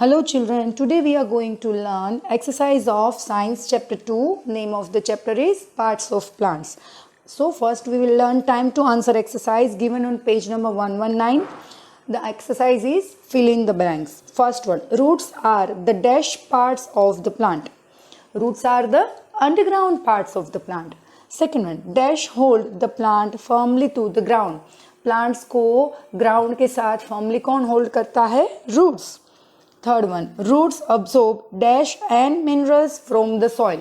Hello children, today we are going to learn exercise of science chapter 2. Name of the chapter is parts of plants. So first we will learn time to answer exercise given on page number 119. The exercise is fill in the blanks. First one, roots are the dash parts of the plant. Roots are the underground parts of the plant. Second one, dash hold the plant firmly to the ground. Plants को ground के साथ firmly कौन hold करता है? Roots. Third one, roots absorb dash and minerals from the soil.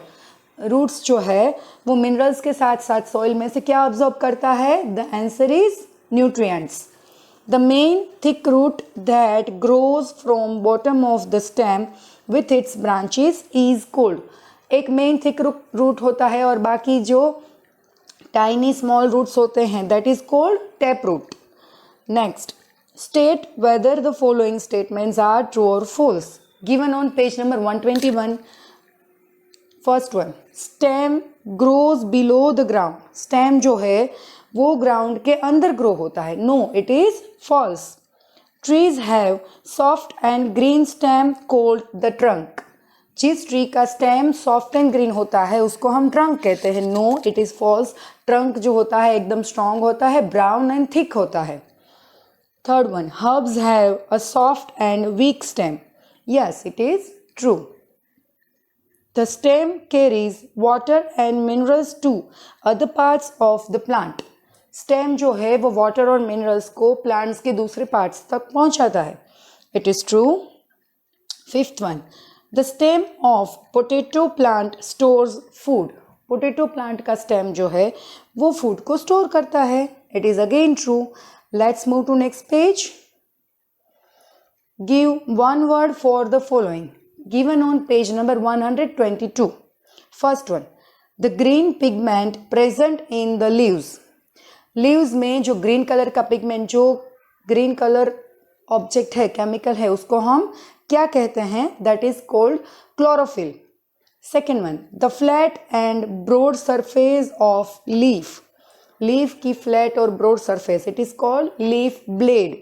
Roots जो है वो minerals के साथ साथ सॉइल में से क्या अब्सॉर्ब करता है? The answer is nutrients. The main thick root that grows from bottom of the stem with its branches is called. एक मेन थिक रूट होता है और बाकी जो टाइनी स्मॉल रूट्स होते हैं that is called tap root. Next, state whether the following statements are true or false given on page number 121. First one, stem grows below the ground. stem जो है वो ground के अंदर grow होता है. No, it is false. trees have soft and green stem called the trunk. जिस tree का stem soft and green होता है उसको हम ट्रंक कहते हैं. No, it is false. Trunk जो होता है एकदम स्ट्रांग होता है, ब्राउन एंड थिक होता है. Third one, herbs have a soft and weak stem. Yes, it is true. The stem carries water and minerals to other parts of the plant. Stem जो है वो water और minerals को plants के दूसरे parts तक पहुंचाता है. It is true. Fifth one, the stem of potato plant stores food. Potato plant का stem जो है वो food को store करता है. It is again true. Let's move to next page. Give one word for the following given on page number 122. First one, the green pigment present in the leaves. Leaves में जो green color का pigment, जो green color object है, chemical है, उसको हम क्या कहते हैं? That is called chlorophyll. Second one, the flat and broad surface of leaf. Leaf की फ्लैट और broad surface, it is called leaf blade.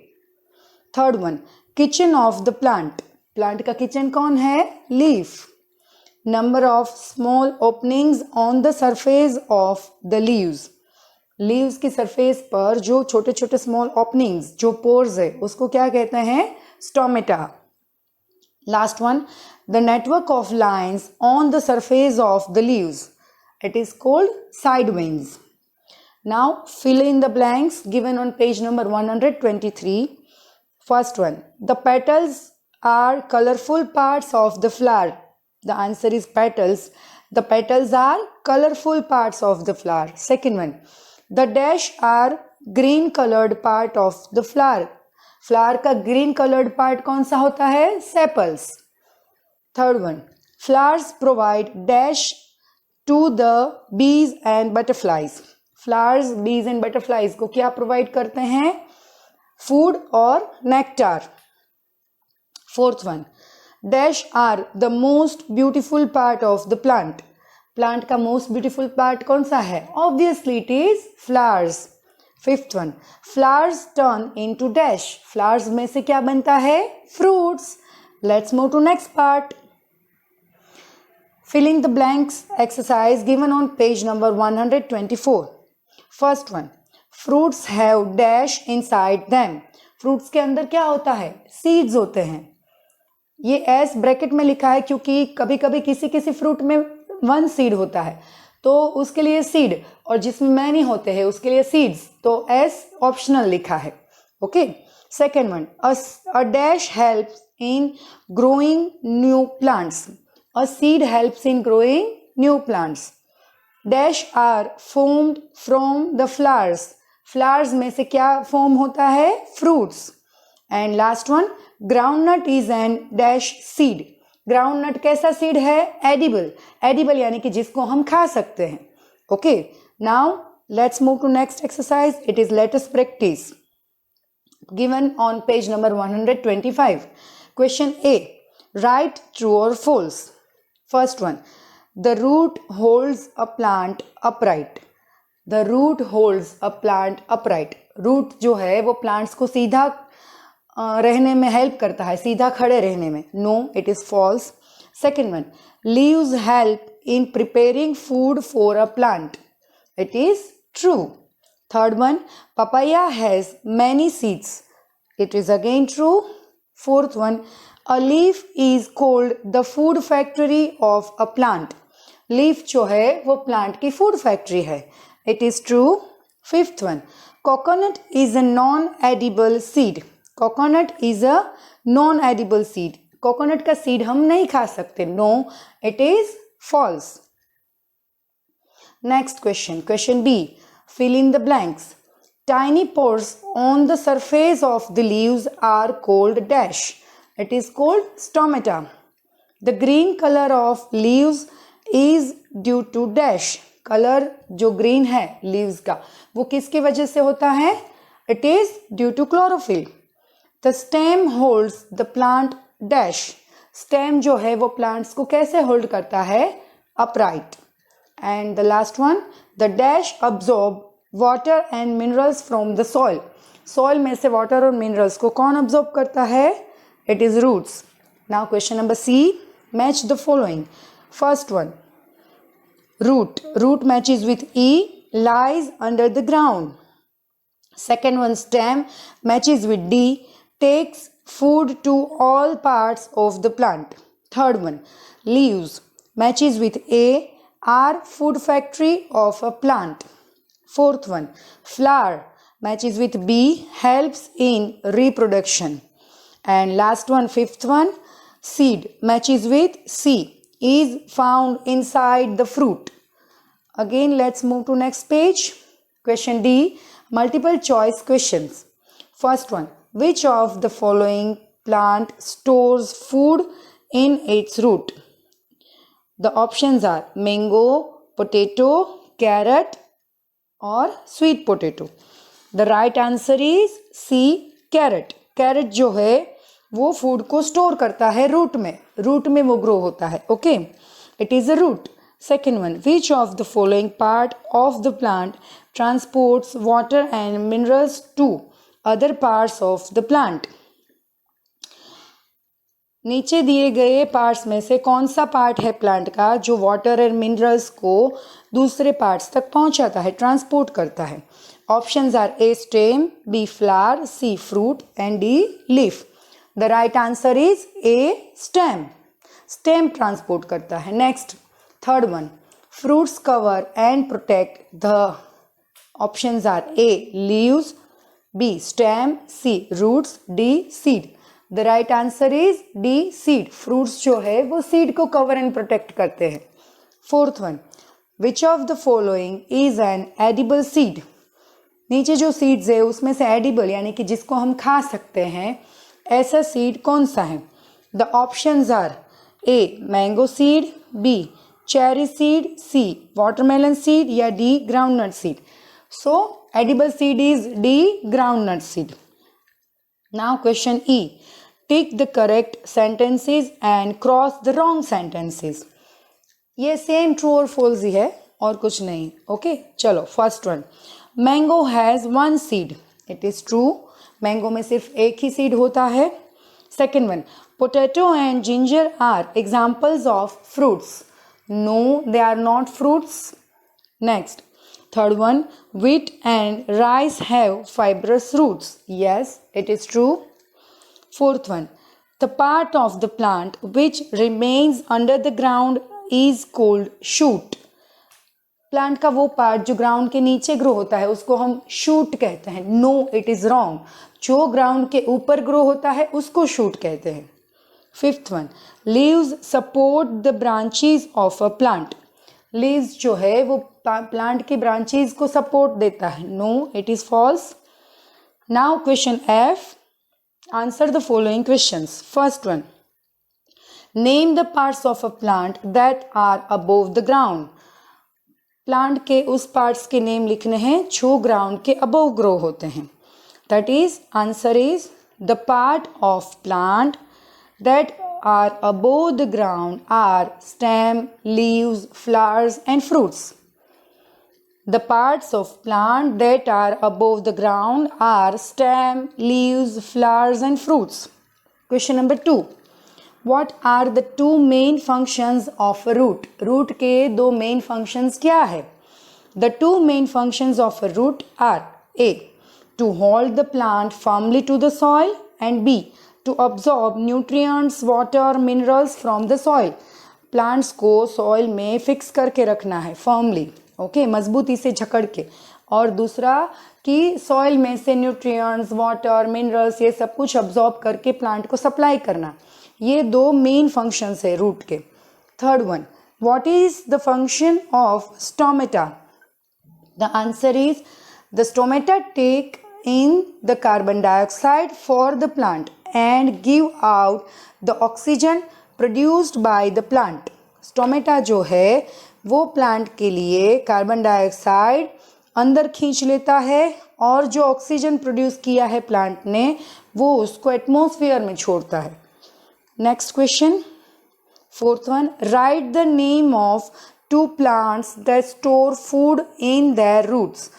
Third one, kitchen of the plant. Plant का किचन कौन है? Leaf. Number of small openings on the surface of the leaves. Leaves की surface पर जो छोटे छोटे स्मॉल ओपनिंग्स, जो पोर्स है, उसको क्या कहते हैं? Stomata. Last one, the network of lines on the surface of the leaves, it is called side wings. Now fill in the blanks given on page number 123. First one, the petals are colorful parts of the flower. The answer is petals. The petals are colorful parts of the flower. Second one, the dash are green colored part of the flower. Flower का green colored part कौन सा होता है? Sepals. Third one, flowers provide dash to the bees and butterflies. Flowers, bees and butterflies को क्या provide करते हैं? Food और nectar. Fourth one, dash are the most beautiful part of the plant. Plant का मोस्ट ब्यूटीफुल पार्ट कौन सा है? Obviously it is flowers. Fifth one, flowers turn into dash. Flowers में से क्या बनता है? Fruits. Let's move to next part. Filling the blanks exercise given on page number 124. First one, fruits have dash inside them. Fruits के अंदर क्या होता है? Seeds होते हैं. ये एस ब्रैकेट में लिखा है क्योंकि कभी कभी किसी किसी फ्रूट में वन सीड होता है तो उसके लिए सीड, और जिसमें मैनी होते हैं उसके लिए सीड्स, तो एस ऑप्शनल लिखा है. Okay. Second one, a dash helps in growing new plants. A seed helps in growing new plants. Dash are formed from the flowers. Flowers में से क्या form होता है? Fruits. And last one, groundnut is an dash seed. Groundnut कैसा seed है? Edible. Edible यानी कि जिसको हम खा सकते हैं. Okay. Now let's move to next exercise. It is let us practice. Given on page number 125. Question A. Write true or false. First one, the root holds a plant upright. The root holds a plant upright. Root जो है वो plants को सीधा रहने में help करता है, सीधा खड़े रहने में. No, it is false. Second one, leaves help in preparing food for a plant. It is true. Third one, papaya has many seeds. It is again true. Fourth one, a leaf is called the food factory of a plant. Leaf जो है वो plant की food factory है. It is true. Fifth one, coconut is a non-edible seed. Coconut is a non-edible seed. Coconut का seed हम नहीं खा सकते. No, it is false. Next question, question B. Fill in the blanks. Tiny pores on the surface of the leaves are called dash. It is called stomata. The green color of leaves is due to dash. Color जो green है leaves का वो किसकी वजह से होता है? It is due to chlorophyll. The stem holds the plant dash. Stem जो है वो प्लांट्स को कैसे होल्ड करता है? Upright. And the last one, the dash absorb water and minerals from the soil. Soil में से वाटर और मिनरल्स को कौन अब्सॉर्ब करता है? It is roots. Now question number C, match the following. First one, root. Root matches with E, lies under the ground. Second one, stem matches with D, takes food to all parts of the plant. Third one, leaves matches with A, are food factory of a plant. Fourth one, flower matches with B, helps in reproduction. And last one, fifth one, seed matches with C, is found inside the fruit. Again, let's move to next page. Question D, multiple choice questions. First one, which of the following plant stores food in its root? The options are mango, potato, carrot or sweet potato. The right answer is C, carrot. Carrot जो है वो food को store करता है root में. Root में वो grow होता है. Okay, it is a root. Second one, which of the following part of the plant transports water and minerals to other parts of the plant? नीचे दिए गए पार्ट्स में से कौन सा पार्ट है प्लांट का जो वाटर और मिनरल्स को दूसरे पार्ट्स तक पहुंचाता है, ट्रांसपोर्ट करता है? Options are A, stem, B, flower, C, fruit and D, leaf. The right answer is A, stem. Stem transport करता है. Next, third one, fruits cover and protect the. Options are A, leaves, B, stem, C, roots, D, seed. The right answer is D, seed. Fruits जो है वो seed को cover and protect करते हैं. Fourth one, which of the following is an edible seed? नीचे जो seeds है उसमें से edible यानी कि जिसको हम खा सकते हैं ऐसा seed कौन सा है? The options are A, mango seed, B, cherry seed, C, watermelon seed या D, groundnut seed. So edible seed is D, groundnut seed. Now question E. Tick the correct sentences and cross the wrong sentences. ये same true और false ही है और कुछ नहीं. Okay, चलो first one, mango has one seed. It is true. Mango में सिर्फ एक ही सीड होता है. Second one, potato and ginger are examples of fruits. No, they are not fruits. Next, third one, wheat and rice have fibrous roots. Yes, it is true. Fourth one, the part of the plant which remains under the ground is called shoot. Plant का वो part जो ground के नीचे grow होता है उसको हम shoot कहते हैं. No, it is wrong. जो ग्राउंड के ऊपर ग्रो होता है उसको शूट कहते हैं. Fifth one, leaves support the branches of a plant. Leaves जो है वो प्लांट की ब्रांचेस को सपोर्ट देता है. No, it is false. Now question F, answer the following questions. First one, name the parts of a plant that are above the ground. Plant के उस parts के नेम लिखने हैं जो ग्राउंड के अबोव ग्रो होते हैं. That is, answer is the part of plant that are above the ground are stem, leaves, flowers and fruits. The parts of plant that are above the ground are stem, leaves, flowers and fruits. Question number 2. What are the two main functions of a root? Root के दो main functions क्या है? The two main functions of a root are A. To hold the plant firmly to the soil and B. To absorb nutrients, water, minerals from the soil. Plants को soil में fix करके रखना है firmly. Okay मजबूती से जकड़ के, और दूसरा कि सॉइल में से न्यूट्रिएंट्स, वाटर, मिनरल्स ये सब कुछ अब्जॉर्ब करके प्लांट को सप्लाई करना. ये दो मेन फंक्शंस है रूट के. Third one, what is the function of stomata? The answer is the stomata take in the carbon dioxide for the plant and give out the oxygen produced by the plant. Stomata जो है वो plant के लिए carbon dioxide अंदर खींच लेता है और जो ऑक्सीजन प्रोड्यूस किया है प्लांट ने वो उसको एटमॉस्फेयर में छोड़ता है. Next question, fourth one, write the name of two plants that store food in their roots.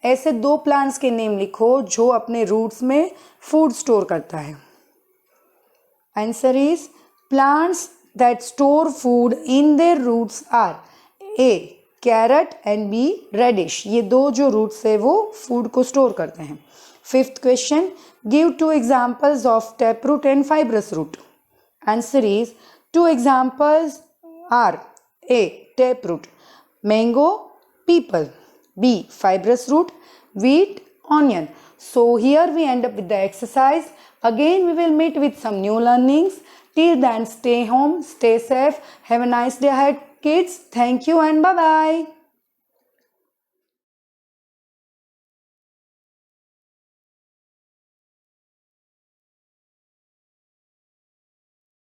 ऐसे दो प्लांट्स के नेम लिखो जो अपने रूट्स में फूड स्टोर करता है. Answer is plants that store food in their roots are A. Carrot and B. Radish. ये दो जो रूट्स है वो फूड को स्टोर करते हैं. Fifth question, give two examples of tap root and fibrous root. Answer is two examples are A. Tap root, mango, peepal. B. fibrous root, wheat, onion. So here we end up with the exercise. Again we will meet with some new learnings. Till then, stay home, stay safe. Have a nice day ahead, kids. Thank you and bye-bye.